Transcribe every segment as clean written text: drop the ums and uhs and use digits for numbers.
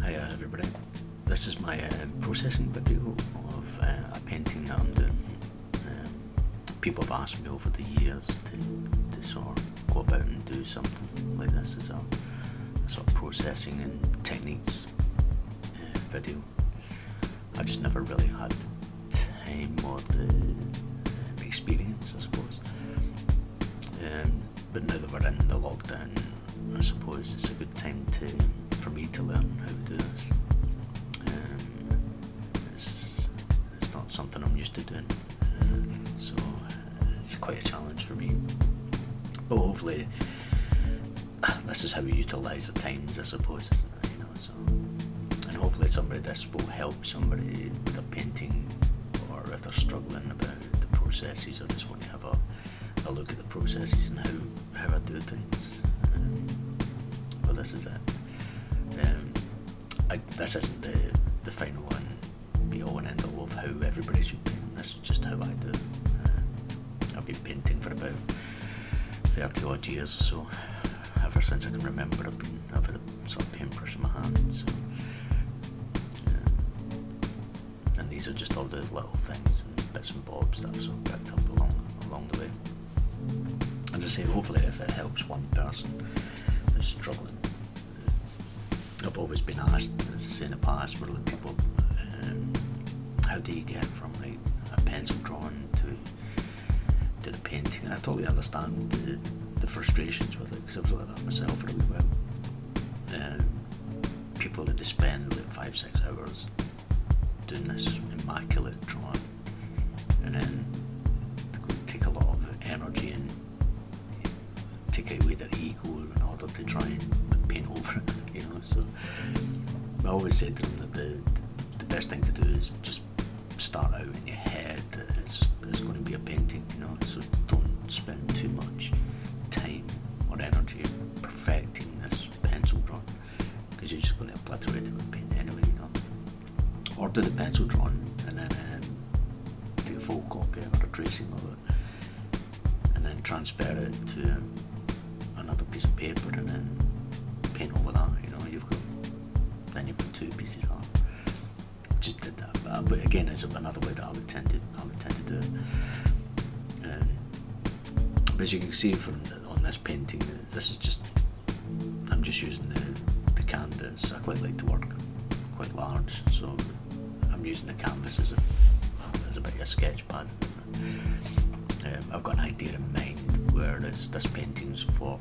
Hiya everybody, this is my processing video of a painting that I'm doing. People have asked me over the years to sort of go about and do something like this as a sort of processing and techniques video. I just never really had the time or the experience, I suppose. But now that we're in the lockdown, I suppose it's a good time for me to learn how to do this. It's not something I'm used to doing, so it's quite a challenge for me. But hopefully, this is how we utilise the times, I suppose, isn't it? So, and hopefully this will help somebody with a painting, or if they're struggling about the processes, or just want to have a look at the processes and how I do things. Well, this is it. This isn't the final and be all and end all of how everybody should paint. This is just how I do it. I've been painting for about 30 odd years or so. Ever since I can remember, I've had a sort of paintbrush in my hand. So, and these are just all the little things and bits and bobs that I've sort of picked up along the way. As I say, hopefully if it helps one person who's struggling. I've always been asked, as I say in the past, where people, how do you get from like a pencil drawing to the painting? And I totally understand the frustrations with it, because I was like that myself for a wee while. People that they spend like 5-6 hours doing this immaculate drawing, and then they take a lot of energy and take away their ego in order to try and paint over it, So I always say to them that the best thing to do is just start out in your head that it's going to be a painting, So don't spend too much time or energy perfecting this pencil drawing, because you're just going to obliterate it with paint anyway, Or do the pencil drawing and then take a photocopy or a tracing of it, and then transfer it to another piece of paper and then paint over that. You've got two pieces of art. Just did that, but again, it's another way that I would tend to do it. But as you can see on this painting, I'm just using the canvas. I quite like to work quite large, so I'm using the canvas as a bit of a sketch pad. I've got an idea in mind where this painting's for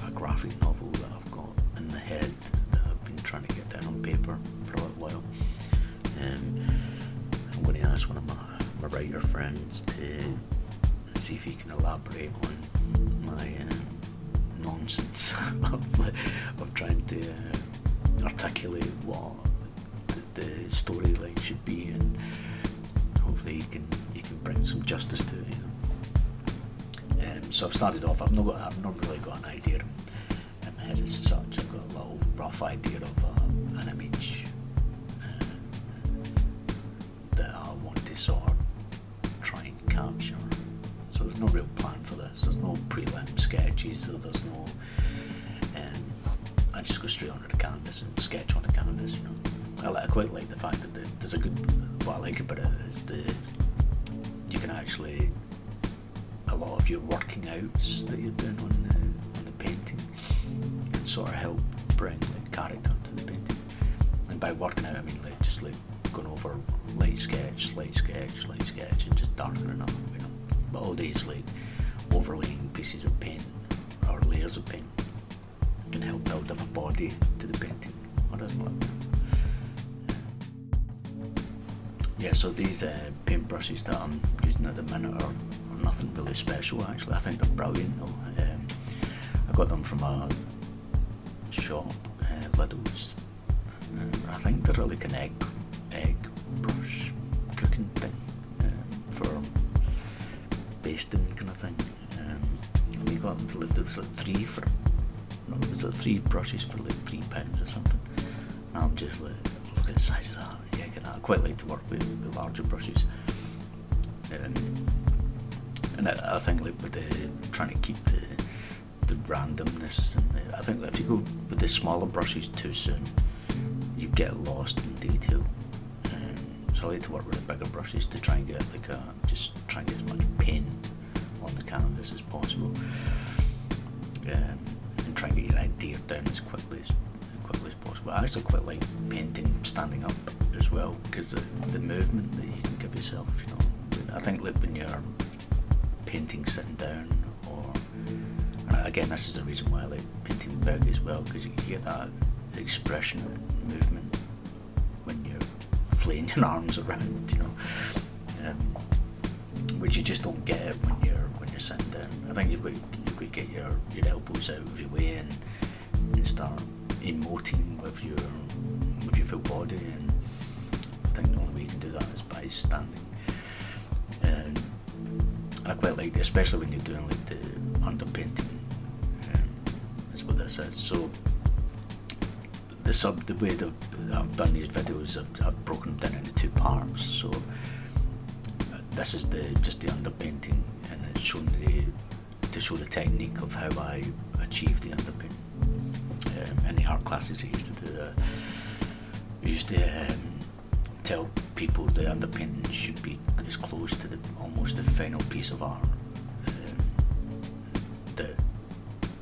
a graphic novel that I've got in the head that I've been trying to get down on paper for a little while. I'm going to ask one of my writer friends to see if he can elaborate on my nonsense of trying to articulate what the storyline should be, and hopefully you can bring some justice to it. So I've started off. I've not really got an idea in my head as such. I've got a little rough idea of an image that I want to sort of try and capture. So there's no real plan for this. There's no prelim sketches, so there's no. I just go straight onto the canvas and sketch on the canvas. I quite like the fact that there's a good. What I like about it is you can actually. A lot of your working outs that you're doing on the painting can sort of help bring character to the painting. And by working out, I mean just going over light sketch, and just darkening up, But all these overlaying pieces of paint or layers of paint can help build up a body to the painting. Or doesn't it? Yeah. So these paintbrushes that I'm using at the minute are nothing really special, actually. I think they're brilliant though. I got them from a shop, Lidl's. I think they're like an egg brush cooking thing, for basting kind of thing. And we got them for there was three brushes for like £3 or something. And I'm just look at the size of that. Yeah, I quite like to work with larger brushes. And I think with trying to keep the randomness, and I think if you go with the smaller brushes too soon, you get lost in detail. So I like to work with the bigger brushes to try and get just try and get as much paint on the canvas as possible, and try and get your idea down as quickly as possible. I actually quite like painting standing up as well, because the movement that you can give yourself, I think like when you're painting sitting down, and again this is the reason why I like painting big as well, because you get that expression and movement when you're flaying your arms around, which you just don't get when you're sitting down. I think you've got to get your elbows out of your way and start emoting with your full body, and I think the only way you can do that is by standing. And I quite like, especially when you're doing like the underpainting. That's what this is. So the way that I've done these videos, I've broken them down into two parts. So this is just the underpainting, and it's shown to show the technique of how I achieve the underpainting. In the art classes I used to do that. I used to tell people the underpainting should be as close to almost the final piece of art, that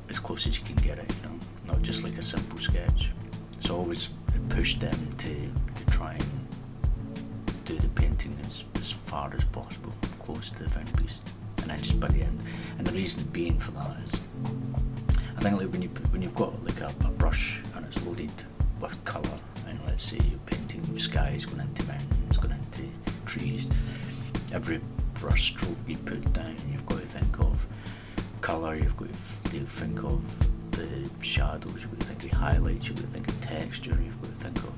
as close as you can get it, not just like a simple sketch. So I always push them to try and do the painting as far as possible, close to the final piece, and then just by the end. And the reason being for that is, I think like when you've got like a brush and it's loaded with colour, and let's say you're painting skies going into mountains, going into trees, every brush stroke you put down, you've got to think of colour, you've got to think of the shadows, you've got to think of highlights, you've got to think of texture, you've got to think of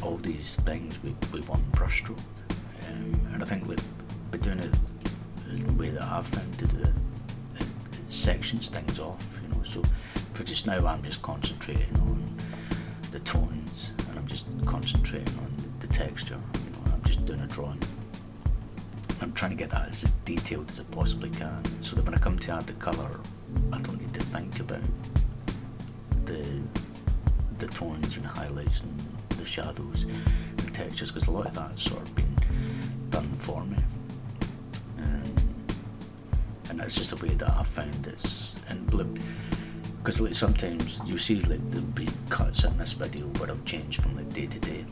all these things with one brush stroke. And I think like by doing it the way that I've found to do it, it sections things off, so for just now I'm just concentrating on the tones, and I'm just concentrating on the texture, and I'm just doing a drawing. I'm trying to get that as detailed as I possibly can, so that when I come to add the colour, I don't need to think about the tones and the highlights and the shadows and textures, because a lot of that's sort of been done for me. And that's just the way that I've found it. And because like sometimes you see like there'll be cuts in this video where I've changed from like day to day,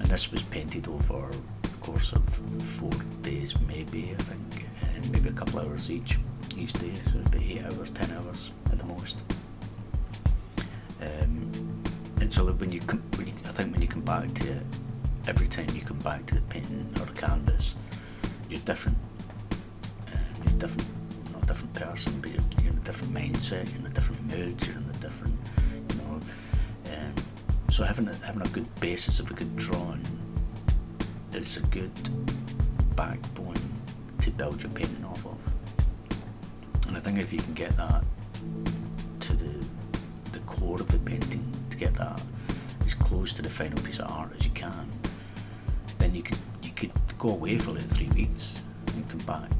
and this was painted over the course of 4 days maybe, I think, and maybe a couple hours each day, so about 8 hours, 10 hours at the most. And so like when you come back to it, every time you come back to the painting or the canvas, you're different. You're different, not a different person, but you're in a different mindset, you're in a different mood, you're in a different, so having a good basis of a good drawing is a good backbone to build your painting off of. And I think if you can get that to the core of the painting, to get that as close to the final piece of art as you can, then you could go away for like 3 weeks and come back,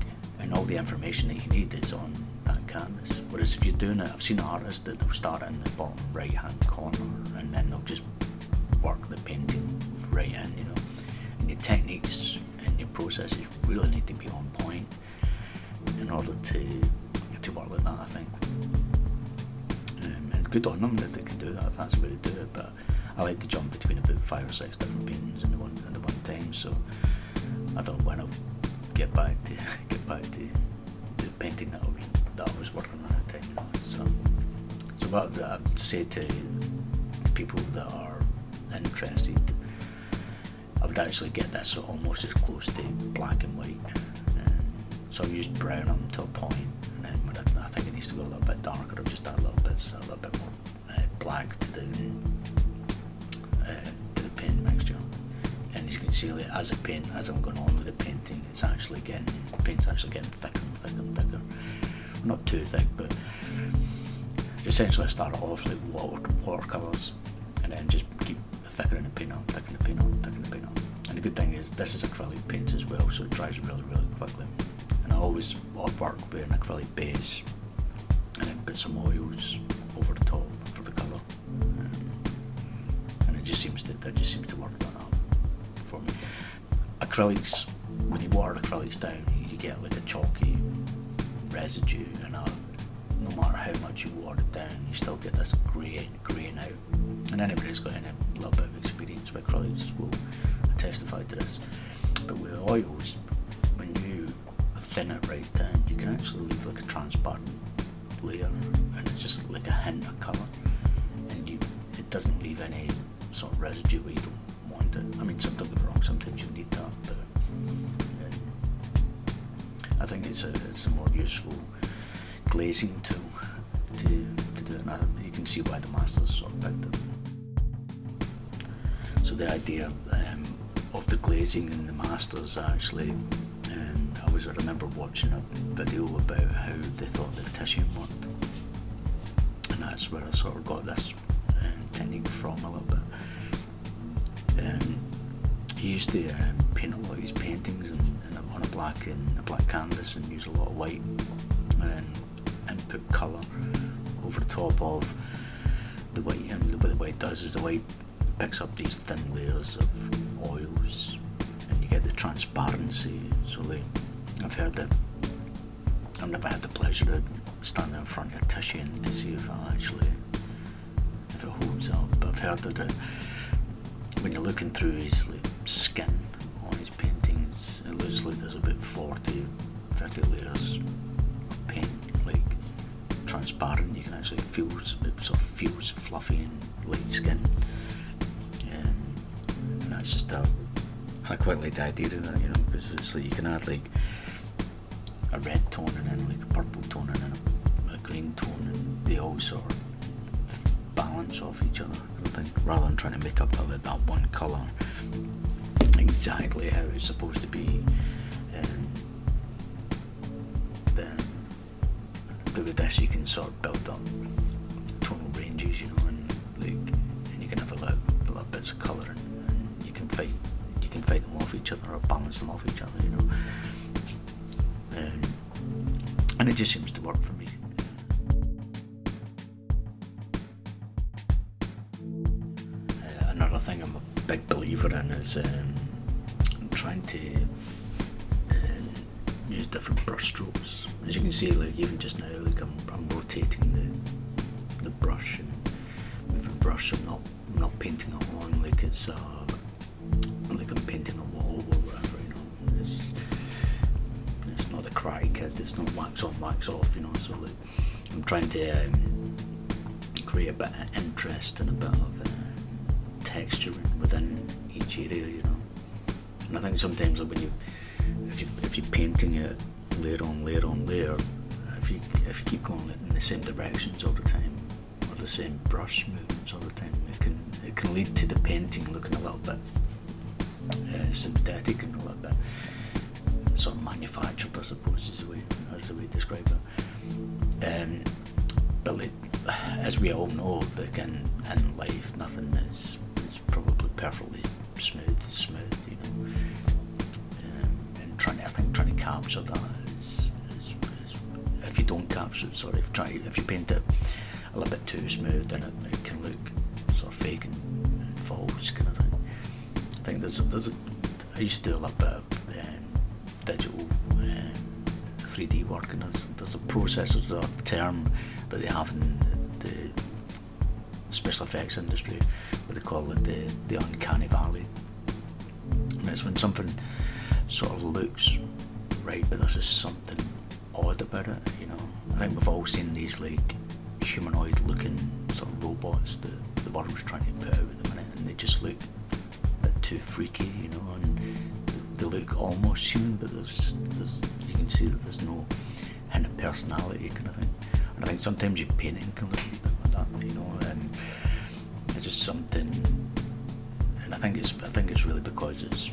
and all the information that you need is on that canvas. Whereas if you're doing it, I've seen artists that they'll start in the bottom right hand corner and then they'll just work the painting right in, and your techniques and your processes really need to be on point in order to work like that, I think. And good on them that they can do that, if that's the way to do it, but I like to jump between about 5 or 6 different paintings at the one time, so I thought, why not get back to the painting that I was working on at the time, So what I'd say to people that are interested, I would actually get this almost as close to black and white. So I used brown up to a point, and then when I think it needs to go a little bit darker, I'll just add a little bit more black to the paint mixture. And as you can see, like, as I'm going on with the painting, the paint's actually getting thicker and thicker and thicker. Not too thick, but essentially I started off like watercolours, and then just keep thickening the paint up, thickening the paint up, thickening the paint up. And the good thing is this is acrylic paint as well, so it dries really, really quickly. And I always work with an acrylic base and then put some oils over the top for the colour. And it that just seems to work like that for me. Acrylics, when you water acrylics down, you get like a chalky residue, and no matter how much you water it down, you still get this grain out. And anybody who's got any little bit of experience with acrylics will testify to this. But with oils, when you thin it right down, you can actually leave like a transparent layer, and it's just like a hint of colour, and it doesn't leave any sort of residue where you don't want it. I mean, don't get me wrong, sometimes you need that, but I think it's a more useful glazing tool to do it. And you can see why the masters sort of picked it. So the idea of the glazing in the masters, actually, I remember watching a video about how they thought the tissue worked, and that's where I sort of got this technique from a little bit. He used to paint a lot of his paintings on a black canvas, and use a lot of white, and put colour over the top of the white. And what the white does is the white picks up these thin layers of oils, and you get the transparency. So I've never had the pleasure of standing in front of a tissue to see if it holds up, but I've heard that when you're looking through his skin on his paintings, it looks like there's about 50 layers of paint, transparent. You can actually it sort of feels fluffy and light skin, and that's just I quite like the idea of that, because it's like you can add a red tone and then a purple tone and then a green tone, and they all sort of balance off each other, rather than trying to make up that one colour exactly how it's supposed to be. But with this, you can sort of build up tonal ranges, and you can have a little bits of colour, and you can fight them off each other or balance them off each other, and it just seems to work for me. Another thing I'm a big believer in is trying to use different brush strokes. As you can see, even just now, I'm rotating the brush and moving the brush. I'm not painting it on like it's like I'm painting a wall or whatever. It's not a Karate Kid. It's not wax on, wax off. So I'm trying to create a bit of interest and a bit of texturing within each area. And I think sometimes when if you're painting it layer on layer on layer, if you keep going in the same directions all the time, or the same brush movements all the time, it can lead to the painting looking a little bit synthetic and a little bit sort of manufactured, I suppose is the way to describe it. But as we all know, in life, nothing is probably perfectly smooth. Trying to capture that is if you don't capture it, if you paint it a little bit too smooth, then it can look sort of fake and false kind of thing. I think I used to do a little bit of digital 3D work, and there's a process, there's a term that they have in the special effects industry where they call it the uncanny valley. And it's when something sort of looks right, but there's just something odd about it. I think we've all seen these humanoid looking sort of robots that the world's trying to put out at the minute, and they just look a bit too freaky, and they look almost human, but you can see that there's no hint of personality kind of thing. And I think sometimes your painting can look a bit like that, and it's just something. And I think it's really because it's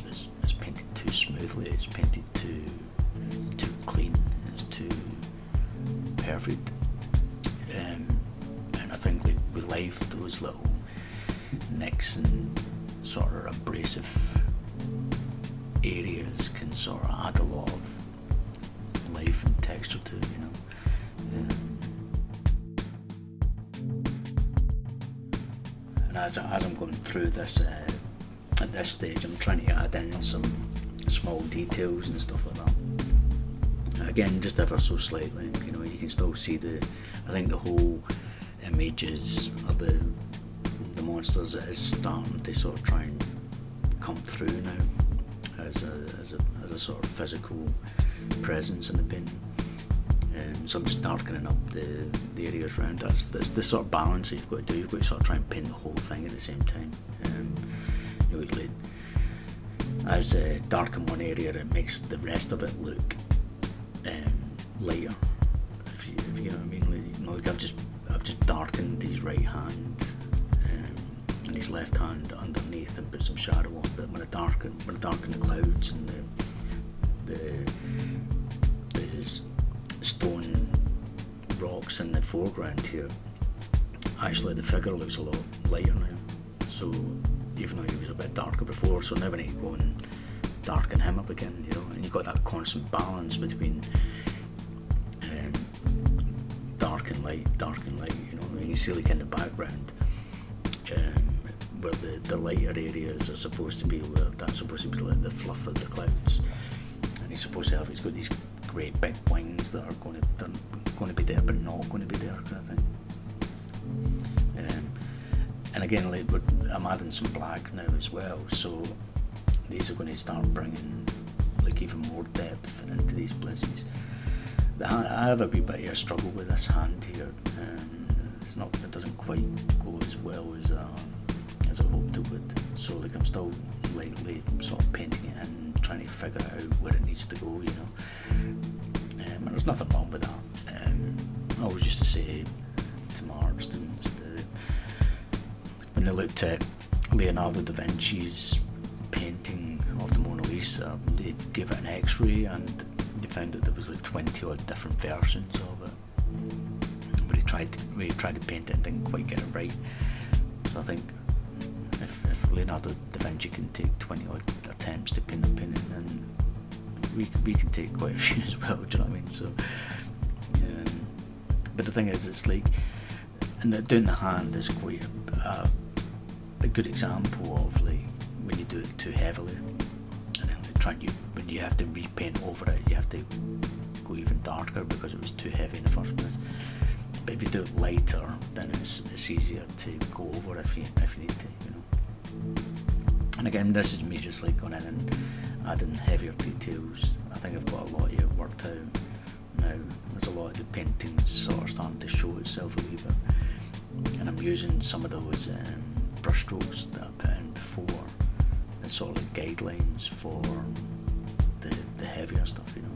painted too smoothly, it's painted too clean, it's too perfect. And I think with life, those little nicks and sort of abrasive areas can sort of add a lot of life and texture to it, and as I'm going through this at this stage, I'm trying to add in some small details and stuff like that. Again, just ever so slightly, you know, you can still see I think the whole images of the monsters is starting to sort of try and come through now as a sort of physical presence in the painting. So I'm just darkening up the areas around. That's the sort of balance that you've got to do. You've got to sort of try and paint the whole thing at the same time. You know, as darken one area, it makes the rest of it look lighter. If you know what I mean. Like I've just darkened his right hand and his left hand underneath and put some shadow on. But when I darken the clouds and the stone rocks in the foreground here, actually the figure looks a lot lighter now. So even though he was a bit darker before, so now I need to go and darken him up again, you know. And you've got that constant balance between dark and light, you know. I mean, you see like in the background where the lighter areas are supposed to be, where that's supposed to be like the fluff of the clouds, and he's got these great big wings that are going to be there but not going to be there, kind of thing. And again, like, I'm adding some black now as well, so these are going to start bringing like even more depth into these places. I have a wee bit of a struggle with this hand here. It doesn't quite go as well as I hoped it would. So like I'm still lightly sort of painting it in, trying to figure out where it needs to go, you know. And there's nothing wrong with that. I always used to say to my art students that when they looked at Leonardo da Vinci's painting of the Mona Lisa, they gave it an X-ray and they found that there was like 20 odd different versions of it. But he tried to paint it and didn't quite get it right. So I think if Leonardo da Vinci can take 20 odd attempts to paint a painting, then we can take quite a few as well, do you know what I mean? So, but the thing is, it's like, and doing the hand is quite a good example of like when you do it too heavily, and then like when you have to repaint over it, you have to go even darker because it was too heavy in the first place. But if you do it lighter, then it's easier to go over if you need to, you know. And again, this is me just like going in and adding heavier details. I think I've got a lot of it worked out now. There's a lot of the painting sort of starting to show itself a wee bit, and I'm using some of those brush strokes that I put in before as sort of like guidelines for the heavier stuff, you know.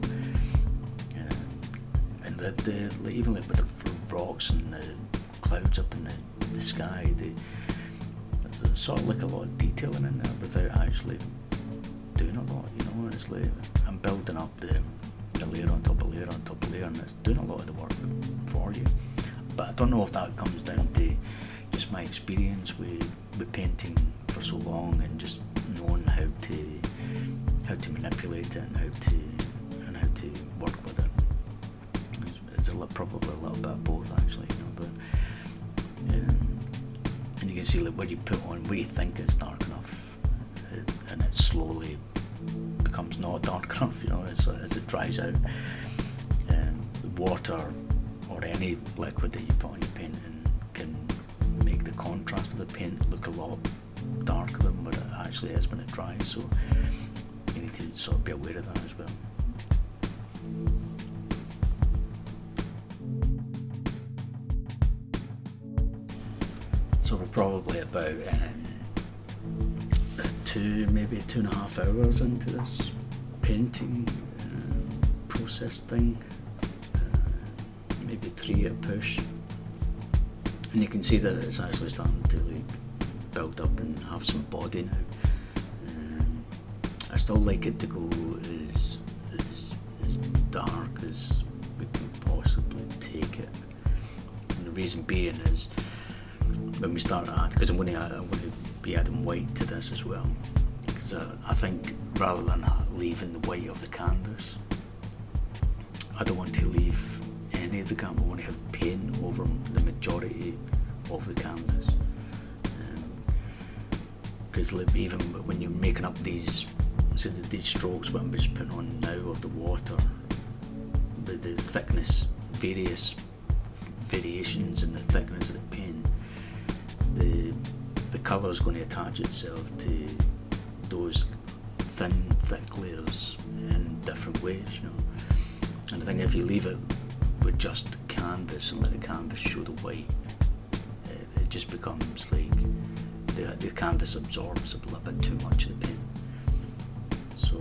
And like, even like with the rocks and the clouds up in the sky, there's sort of like a lot of detailing in there without actually doing a lot, you know. It's like I'm building up the layer on top of layer on top of layer, and it's doing a lot of the work for you. But I don't know if that comes down to just my experience with painting for so long and just knowing how to manipulate it and how to work with it. It's probably a little bit of both, actually, you know. But and you can see like what you put on, where you think it's dark enough, and it slowly becomes not dark enough, you know, as it dries out. Water or any liquid that you put on your painting can make the contrast of the paint look a lot darker than what it actually is when it dries, so you need to sort of be aware of that as well. So we're probably about maybe 2.5 hours into this painting process thing, maybe 3 at a push, and you can see that it's actually starting to like build up and have some body now. I still like it to go as dark as we can possibly take it, and the reason being is when we start to add, because I'm going to be adding white to this as well, because I think rather than leaving the white of the canvas, I don't want to leave any of the canvas. I want to have paint over the majority of the canvas, because even when you're making up these strokes, what I'm just putting on now of the water, the thickness, various variations in the thickness of the paint, the colour is going to attach itself to those thin, thick layers in different ways, you know. And I think if you leave it with just the canvas and let the canvas show the white, it just becomes like the canvas absorbs a little bit too much of the paint. So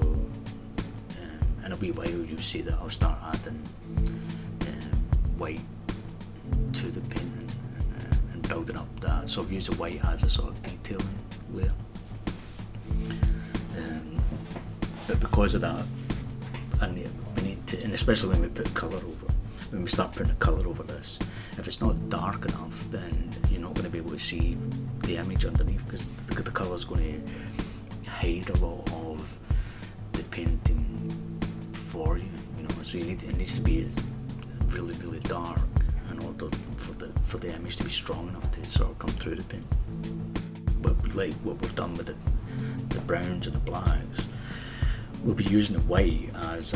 in a wee while you'll see that I'll start adding white to the paint and building up that. So I've used the white as a sort of detailing layer. But because of that, we need to, and especially when we put colour over, when we start putting a colour over this, if it's not dark enough, then you're not going to be able to see the image underneath, because the colour is going to hide a lot of the painting for you. You know, so it needs to be really, really dark in order for the image to be strong enough to sort of come through the paint. But like what we've done with the browns and the blacks, we'll be using the white as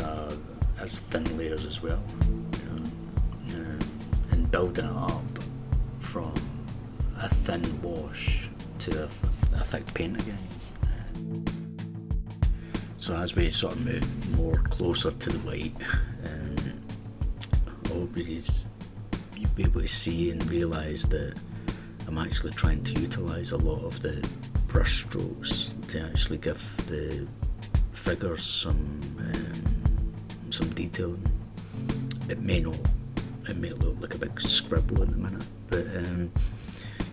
thin layers as well, you know, and building it up from a thin wash to a thick paint again. So as we sort of move more closer to the white, I hope you'll be able to see and realise that I'm actually trying to utilise a lot of the brush strokes to actually give the figures some detailing. It may look like a big scribble in a minute, but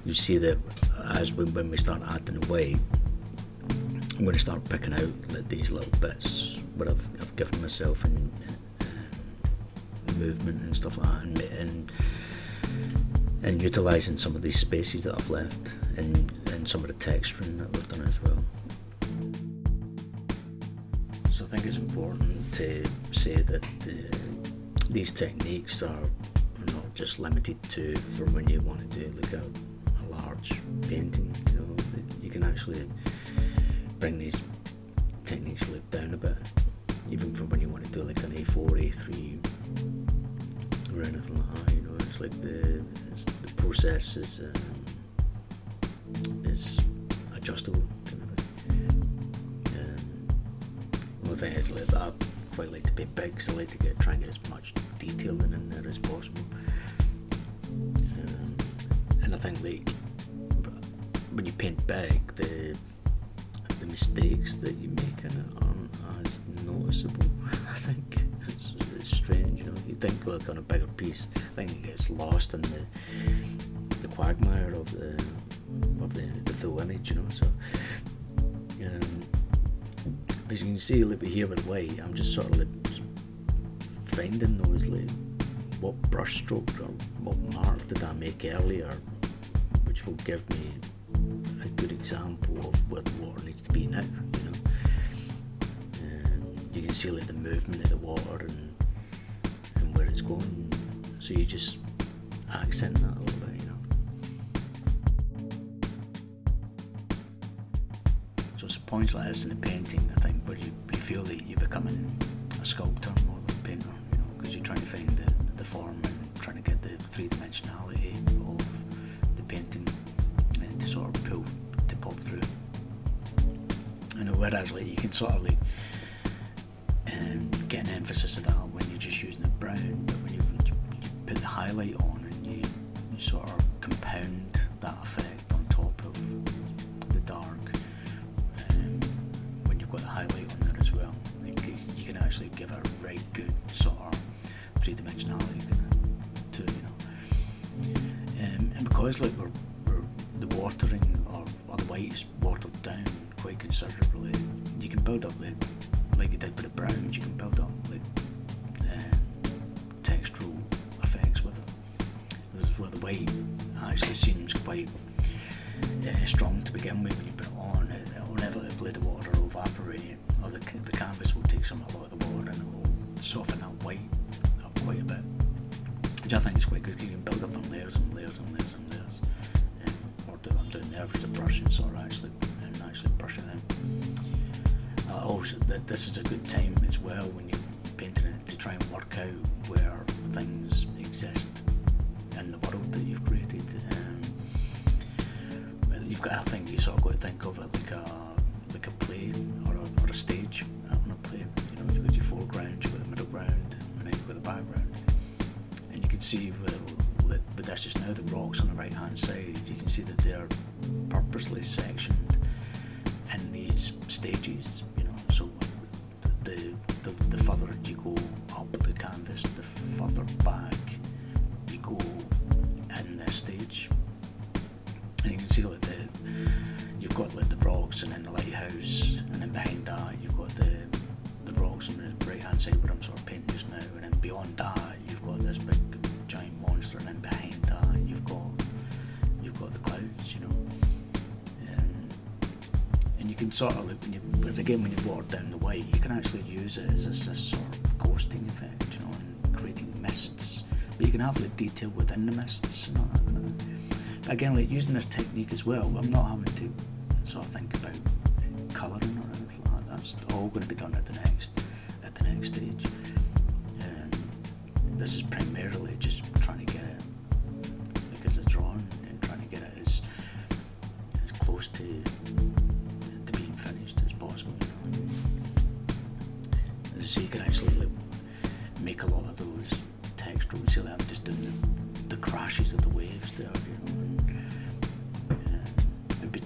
you see that as when we start adding the white, I'm going to start picking out like these little bits where I've given myself in movement and stuff like that, and utilising some of these spaces that I've left, and some of the texturing that we've done as well. So I think it's important to say that these techniques are not just limited to for when you want to do like a large painting. You know, you can actually bring these techniques like down a bit, even for when you want to do like an A4, A3 or anything like that. You know, it's like the process is adjustable. The thing is, like, I quite like to paint big, because I like to try and get as much detailing in there as possible. And I think like when you paint big, the mistakes that you make in it aren't as noticeable. I think it's strange, you know. You think like on a bigger piece, I think it gets lost in the quagmire of the full image, you know. So. As you can see, like here with white, I'm just sort of like finding those, like, what brush stroke or what mark did I make earlier, which will give me a good example of where the water needs to be now, you know. And you can see like the movement of the water and where it's going, so you just accent that a little bit, you know. So it's points like this in the painting, I think, where you feel that you're becoming a sculptor more than a painter, you know, because you're trying to find the form and trying to get the three-dimensionality of the painting and to sort of pop through. You know, whereas like you can sort of like get an emphasis of that when you're just using the brown, but when you put the highlight on and you sort of compound that effect on top of the dark. Got the highlight on there as well. You can actually give it a right good sort of three-dimensionality to it, you know. And because like we're the watering or the white is watered down quite considerably, you can build up like you did with the browns. You can build up like textural effects with it. This is where the white actually seems quite strong to begin with. When you put it on, it'll inevitably the water will evaporate, or the canvas will take a lot of the water and it will soften that white up quite a bit, which I think is quite good, because you can build up on layers and layers and layers and layers. What I'm doing there is a brushing sort of actually, and and actually brush it out. Also, this is a good time as well when you're painting it to try and work out where things exist in the world that you've created. You've got, I think you sort of got to think of it like a play or a stage on a play. You know, you've got your foreground, you've got the middle ground, and then you've got the background. And you can see with this just now, the rocks on the right hand side, you can see that they're purposely sectioned in these stages. You know, so the further you go up the canvas, the further back you go in this stage. And you can see like you've got like the rocks and then the lighthouse, and then behind that you've got the rocks on the right hand side where I'm sort of painting just now, and then beyond that you've got this big giant monster, and then behind that you've got the clouds, you know. And you can sort of like when you water down the white, you can actually use it as this sort of ghosting effect, you know, and creating mists. But you can have the detail within the mists and all that kind of thing. Again, like using this technique as well, I'm not having to sort of think about colouring or anything like that. That's all going to be done at the next stage. This is primarily just trying to get it like as a drawing and trying to get it as close to being finished as possible. You know? As I say, you can actually like make a lot of those textural. See, like I'm just doing the crashes of the waves there, you know. It'd be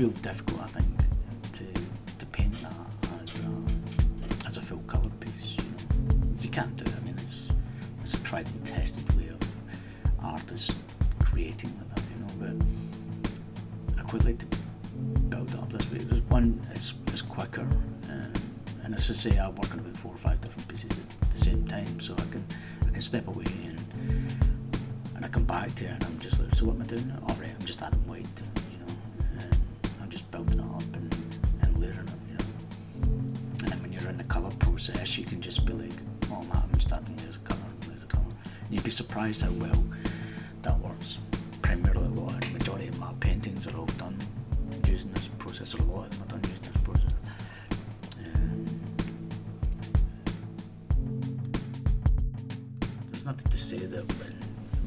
real difficult, I think, to paint that as a full colour piece. You know, you can't do it. I mean, it's a tried and tested way of artists creating like that, you know. But I quite like to build it up this way. There's one, it's quicker, and as I say, I work on about 4 or 5 different pieces at the same time, so I can step away and I come back to it, and I'm just like, so what am I doing? Alright, I'm just adding weight, you know, and I'm just building it up and layering it, you know. And then when you're in the colour process, you can just be like, oh man, I'm just adding layers of colour. And you'd be surprised how well that works. Primarily the majority of my paintings are all done using this process, or a lot of them are done using this process. There's nothing to say that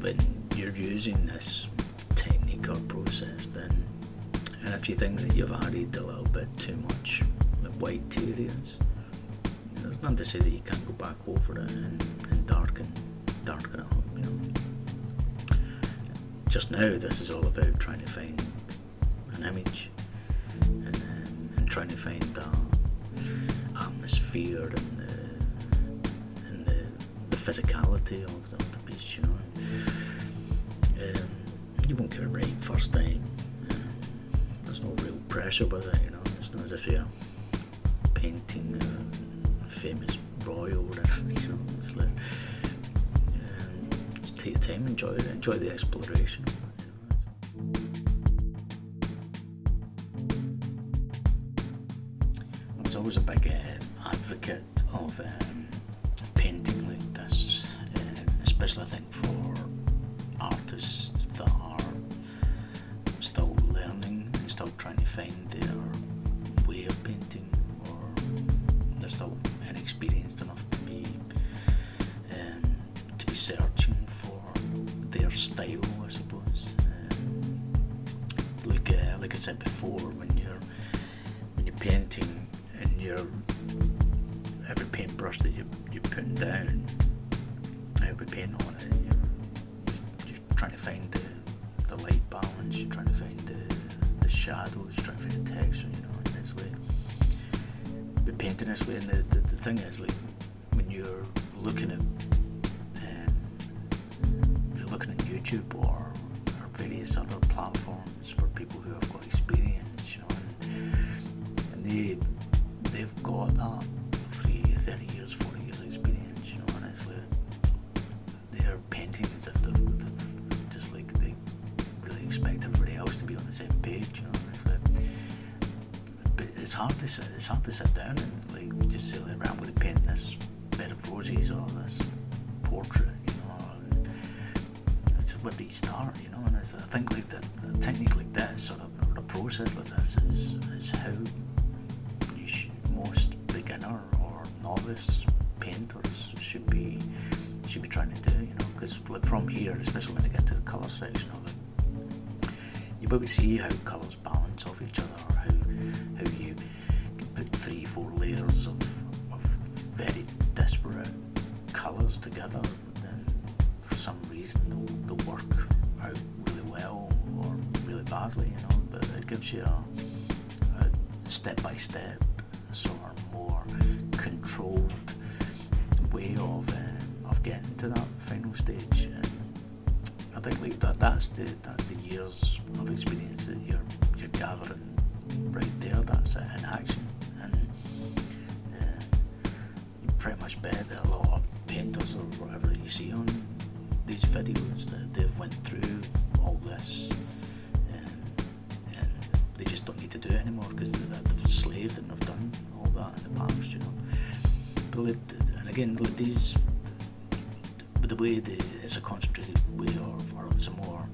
when you're using this technique or process, then, and if you think that you've added a little bit too much like white areas, there's nothing to say that you can't go back over it and darken it up, you know. Just now, this is all about trying to find an image and trying to find that atmosphere and the physicality of the piece, you know. You won't get it right first time. There's no real pressure with it, you know. It's not as if you're painting a famous royal or anything, you know. It's like, just take your time, enjoy the exploration. I was always a big advocate of painting like this, especially I think for artists that are still learning and still trying to find their way of painting, or they're still inexperienced enough to be searching for their style, I suppose. Like I said before, when you're painting and every paintbrush that you're putting down, every paint on it, you're trying to find the light balance, you're trying to find the shadows, you're trying to find the texture, you know. And it's like, but painting this way, and the thing is, like, when you're looking at YouTube or various other platforms for people who have got experience, you know, and they've got that 30 years, 40 years experience, you know, and it's like they're painting as if they're just like they really expect everybody else to be on the same page, you know. And it's like, but it's hard to sit down and like just say, like, right, I'm going to paint this bed of roses or this portrait, you know. And it's where do you start, you know? And I think like that, a technique like that is sort of a process like this is how most beginner or novice painters should be trying to do, because like from here, especially when they get into the colour section of it, you probably see how colours balance off each other, or how you can put 3-4 layers of very disparate colours together, then for some reason they'll work out really well or really badly, but it gives you a step-by-step sort of more controlled way of getting to that final stage. And I think like that's the years of experience that you're gathering right there. That's it in action. And you pretty much bet that a lot of painters or whatever that you see on these videos, that they've went through all this and they just don't need to do it anymore because they've slaved and they've done all that in the past, But and again, these, but the way it's a concentrated way, or it's a more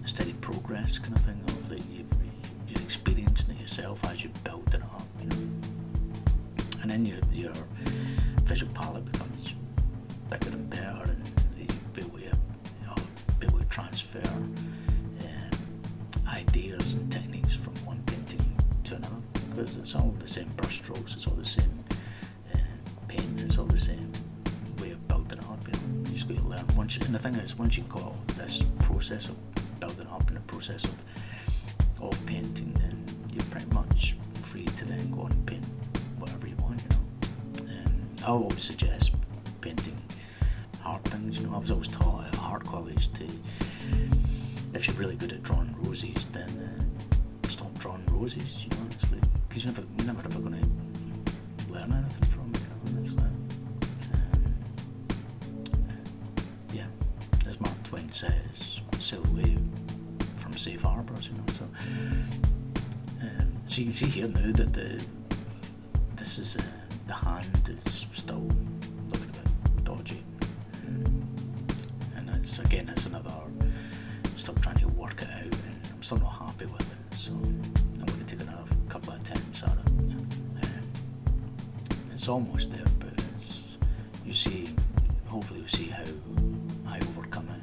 steady progress kind of thing, of that you're experiencing it yourself as you build it up, and then your visual palette becomes bigger and better, and you be able to transfer ideas and techniques from one painting to another, because it's all the same brush strokes, it's all the same paint, it's all the same way of building it up. You just got to learn. And the thing is, once you've got this process of building up and the process of painting, then you're pretty much free to then go and paint whatever you want. I always suggest painting hard things. I was always taught at art college to, if you're really good at drawing roses, then stop drawing roses. It's like, because you're never ever going to learn anything from it. And it's like, as Mark Twain says, sail away from safe harbours. So you can see here now that this is the hand is still looking a bit dodgy, and it's another. Still trying to work it out, and I'm still not happy with it, so I'm going to take another couple of attempts at it. It's almost there, but hopefully you'll see how I overcome it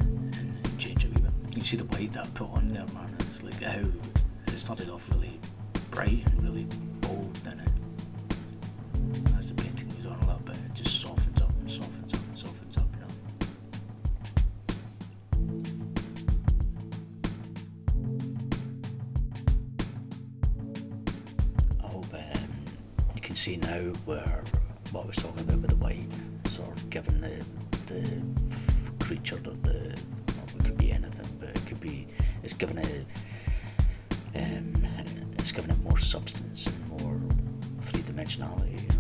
and change it a wee bit. You can see the white that I put on there, man. It's like how it started off really bright and really bold, then as the painting goes on a little bit, it just softens up and softens up and softens up, You can see now where what I was talking about with the white, sort of giving the creature of it could be anything, but it's giving it more substance and more three-dimensionality.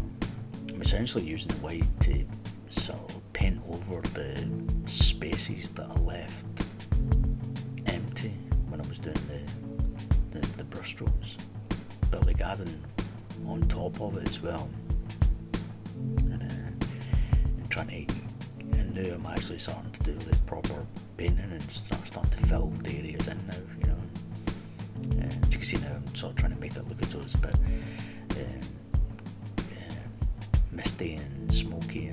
I'm essentially using the white to sort of paint over the spaces that I left empty when I was doing the brush strokes, but like adding on top of it as well, and trying to, and now I'm actually starting to do the proper painting and starting to fill the areas in now, as you can see now I'm sort of trying to make it look as though it's a bit misty and smoky,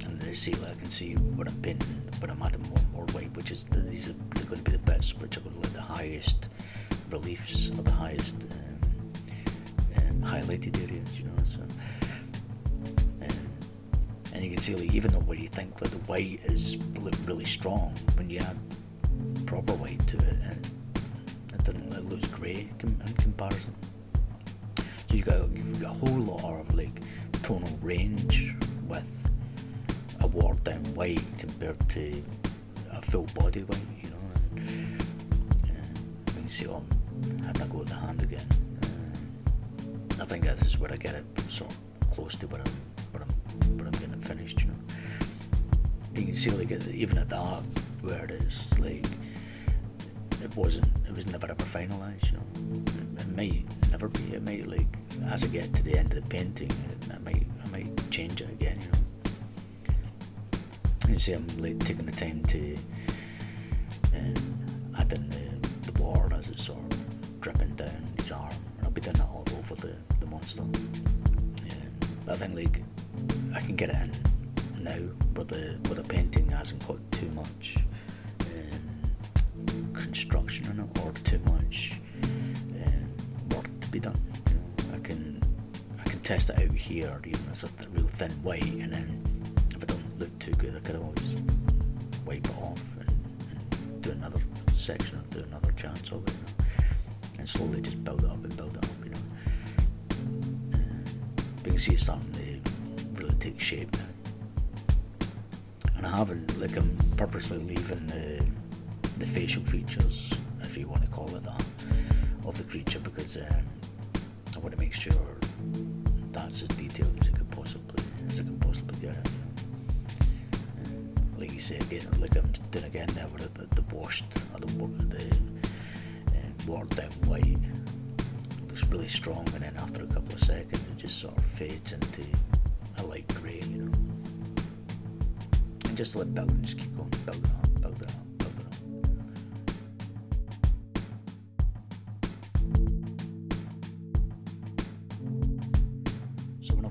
and you see, like, I can see what I'm painting, but I'm adding more white, which is these are going to be the bits which are going to be the highest reliefs or the highest highlighted areas, so and you can see, like, even though where you think that the white is really strong, when you add proper white to it, it looks grey in comparison. So you've got a whole lot of like tonal range with a watered down white compared to a full body white, and you can see I'm having a go at the hand again. I think this is where I get it sort of close to where I'm getting it finished. You can see, like, even at that, where it is, like, it was never ever finalised. It might never be. It might, like, as I get to the end of the painting, I might change it again. You see, I'm like taking the time to reflecting the water as it's sort of dripping down his arm, and I'll be doing that all over the monster. But I think like I can get it in now with a painting that hasn't got too much construction in it or too much work to be done. You know, I can test it out here, even as a real thin white, and then if it don't look too good, I could always wipe it off and do another section or do another chance of it, you know, and slowly just build it up, you know. But you can see it's starting to really take shape now. And I haven't, like, I'm purposely leaving the facial features, if you want to call it that, of the creature, because I want to make sure that's as detailed as I can possibly get it. You know? Like you say again, like I'm doing again there with the washed or the watered down white. It looks really strong, and then after a couple of seconds, it just sort of fades into a light grey, you know. And just let build, just keep going, build it up.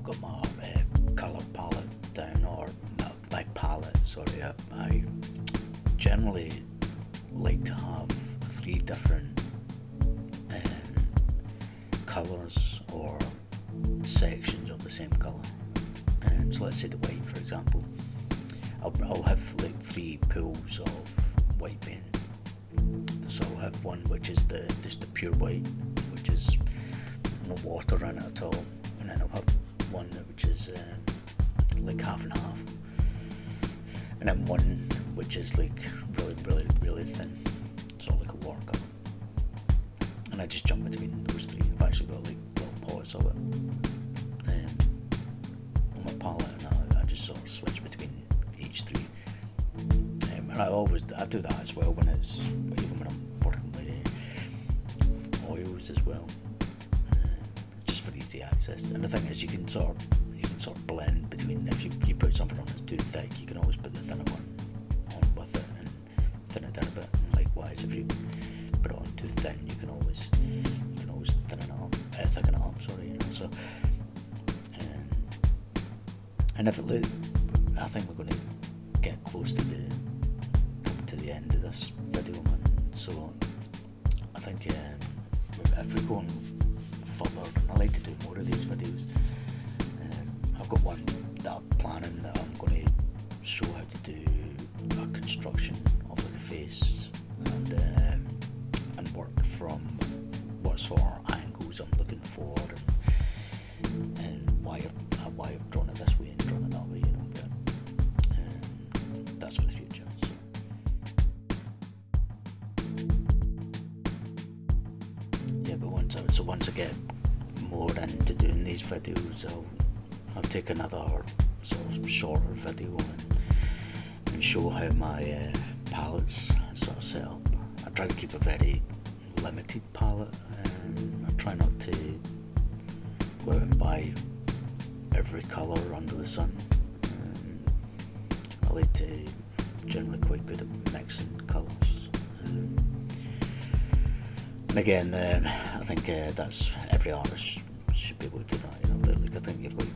Got my colour palette down, or my palette, sorry, I generally like to have 3 different colours or sections of the same colour. So let's say the white, for example, I'll have like 3 pools of white paint. So I'll have one which is just the pure white, which is no water in it at all, and then I'll have one which is like half and half, and then one which is like really thin, sort of like a water colour. And I just jump between those 3. I've actually got like little pots of it on my palette, and I just sort of switch between each 3. And I do that as well even when I'm working with oils as well. For easy access. And the thing is, you can sort of blend between, if you put something on that's too thick, you can always put the thinner one on with it and thin it down a bit. And likewise, if you put it on too thin, you can always thicken it up. Sorry, you know. So, and if I think we're going to get close to the end of this video, man. So I think if we're going further, and I like to do more of these videos. I've got one that I'm planning that I'm going to show how to do a construction of like a face, and work from what sort of angles I'm looking for, and why I've drawn it this way and drawn it that way, you know. But that's for the future. But once I get more into doing these videos, I'll take another sort of shorter video and show how my palettes sort of set up. I try to keep a very limited palette, and I try not to go out and buy every colour under the sun. I like to generally quite good at mixing colours. And again, I think that's every artist should be able to do that, you know. But like, I think you've got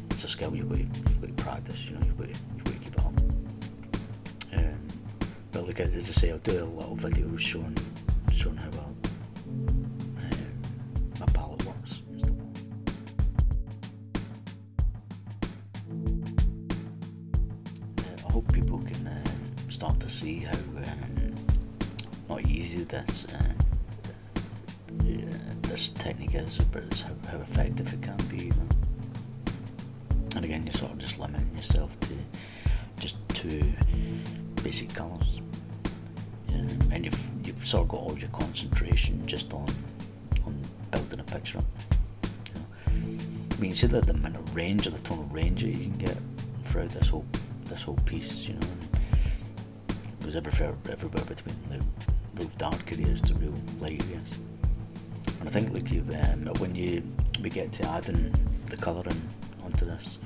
it's a skill you've got to practice, you know. You've got to keep it up. But like, as I say, I'll do a little videos showing how my palette works and stuff like that. I hope people can start to see how not easy this technique is, but it's how effective it can be, you know. And again, you're sort of just limiting yourself to just 2 basic colours, and you've sort of got all your concentration just on building a picture up. You know? I mean, you see that the amount of range, or the tonal range that you can get throughout this whole piece, you know. It goes everywhere between the real dark areas to real light areas. And I think like when we get to adding the colouring onto this,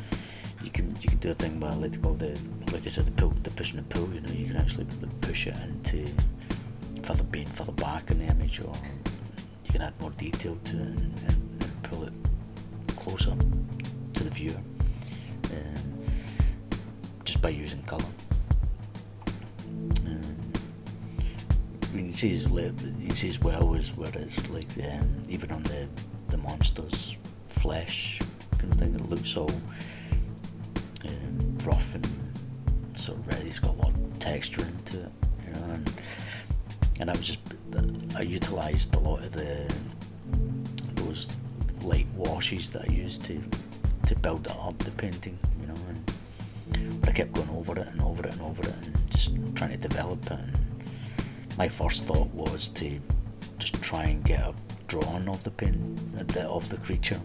you can do a thing where I like to call like I said, the push and the pull. You know, you can actually push it into further paint further back in the image, or you can add more detail to it and pull it closer to the viewer, just by using colour. You see as well as where it's like even on the monster's flesh kind of thing, it looks all rough and sort of red. It's got a lot of texture into it, you know, and I utilised a lot of those light washes that I used to build it up, the painting, you know, but I kept going over it and over it and over it and just trying to develop it. And my first thought was to just try and get a drawing of of the creature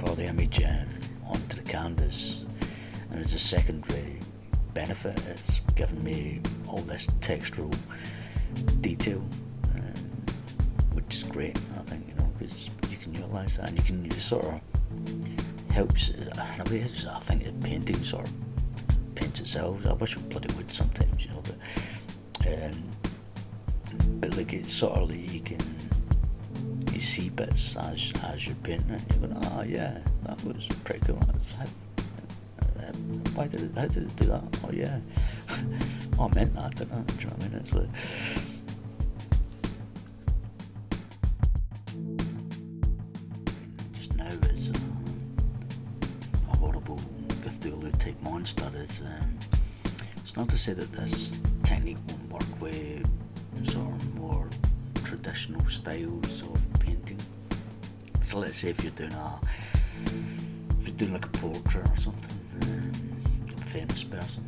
or the image onto the canvas, and as a secondary benefit, it's given me all this textural detail, which is great, I think, you know, because you can utilise that and you can sort of helps in a way. I think the painting sort of paints itself. I wish it bloody would sometimes, you know, but like it's sort of like you see bits as you're painting it, and you're going, oh yeah, that was pretty cool. How did it do that? Oh yeah, oh, I meant that, didn't I? Do you know what I mean? It's like just now is a horrible Cthulhu type monster. It's not to say that this technique won't work with sort of more traditional styles of painting. So let's say if you're doing like a portrait or something, of a famous person,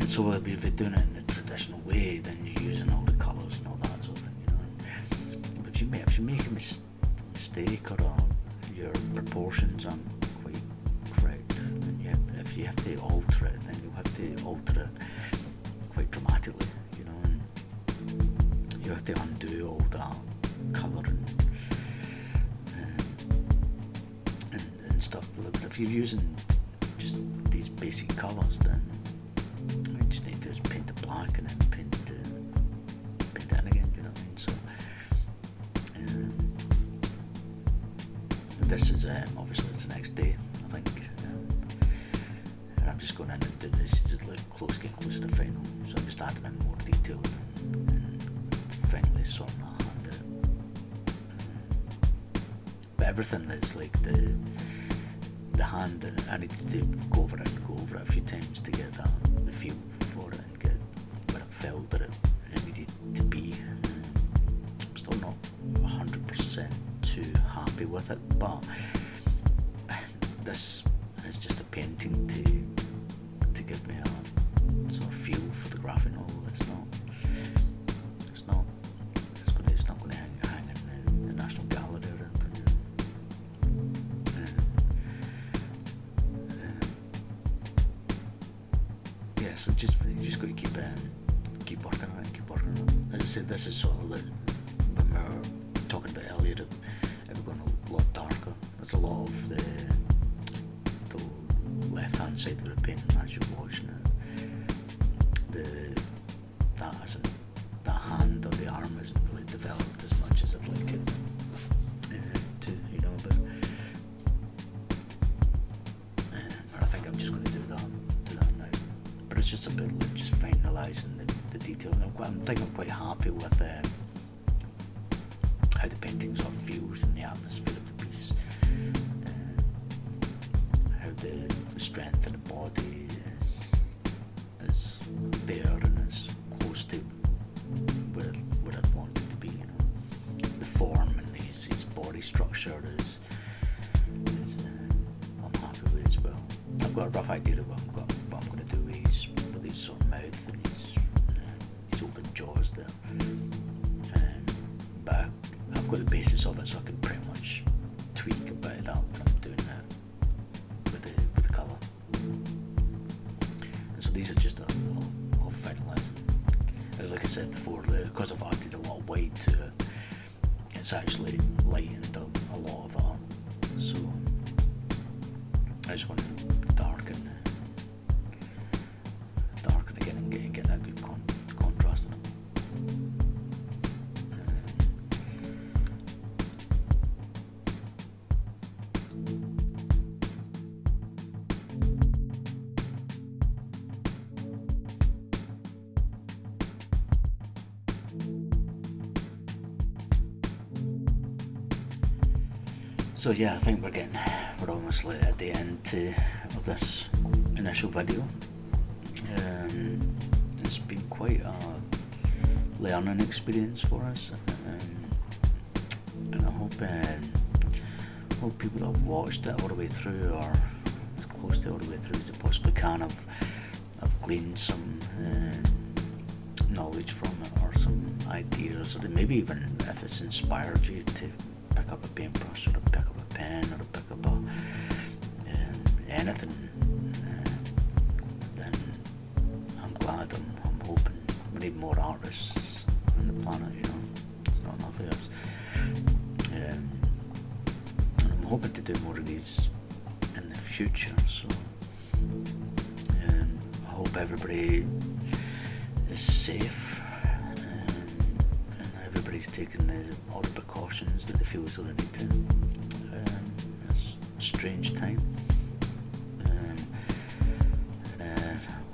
so if you're doing it in the traditional way, then you're using all the colours and all that sort of thing, you know. But if you make a mistake or your proportions aren't quite correct, then if you have to alter it, then you'll have to alter it quite dramatically, you know, and you have to undo all that colour and stuff. But if you're using just these basic colours, then you just need to just paint it black and then paint it in again, you know what I mean? So this is obviously it's the next day, I think, and I'm just going in and doing this to like getting closer to the final, so I'm just adding in more detail and finally sorting that hand out. But everything is like the hand, I needed to go over it a few times to get the feel for it and get where it felt that it needed to be. I'm still not 100% too happy with it, but this is just a painting to give me a sort of feel for the graphic novel. It's not going to hang in the National Gallery or anything. Yeah, so you just got to keep working on it. As I said, this is sort of like when we were talking about earlier, it was going a lot darker. There's a lot of the left hand side of the painting as you're watching it. That hand or the arm isn't really developed as much as I'd like it to, you know. But I think I'm just going to do that now. But it's just a bit like just finalising the detail. I think I'm quite happy with how the painting sort of feels in the atmosphere of the piece. How the strength of the body is there and is close to where I'd want it to be, you know. The form and his body structure is I'm happy with as well. I've got a rough idea of what I'm going to do with his sort of mouth and his open jaws there. But I've got the basis of it, so I can pretty much tweak a bit of that when I'm doing that with the colour. And so these are just all finalising. As like I said before, because I've added a lot of white to it, it's actually lightened a lot of it up. So I just want to darken So yeah, I think we're almost at the end of this initial video. It's been quite a learning experience for us, and I hope people that have watched it all the way through, or as close to all the way through as they possibly can, have gleaned some knowledge from it, or some ideas, or maybe even if it's inspired you to pick up a paintbrush, or to pick up a pen, or to pick up anything, then I'm glad. I'm hoping we need more artists on the planet. It's not enough of us. And I'm hoping to do more of these in the future. So I hope everybody is safe, and everybody's taking all the precautions that they feel as though they need to. It's a strange time.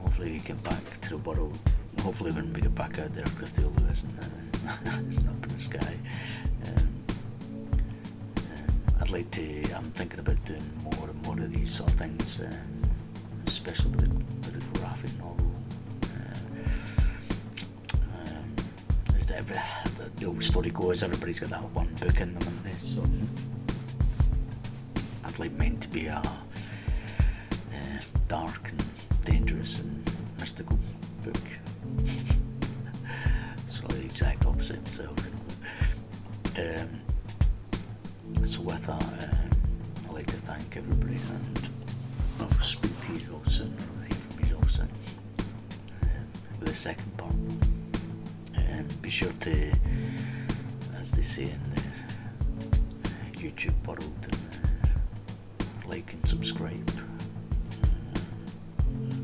Hopefully we get back to the world. Hopefully when we get back out there, Cthulhu isn't up in the sky. I'm thinking about doing more and more of these sort of things, especially with the graphic novel. The old story goes, everybody's got that one book in them, haven't they? So I'd like mine to be a dark and dangerous and mystical book. It's really the exact opposite of myself. So with that, I'd like to thank everybody, and I'll speak to you all soon, or hear from you all soon with the second part. Be sure to, as they say in the YouTube world, like and subscribe.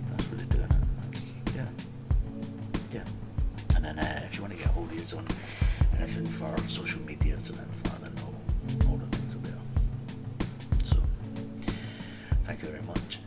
That's what they're doing. Yeah. And then if you want to get hold of us on anything for social media and anything like that, then all the things are there. So, thank you very much.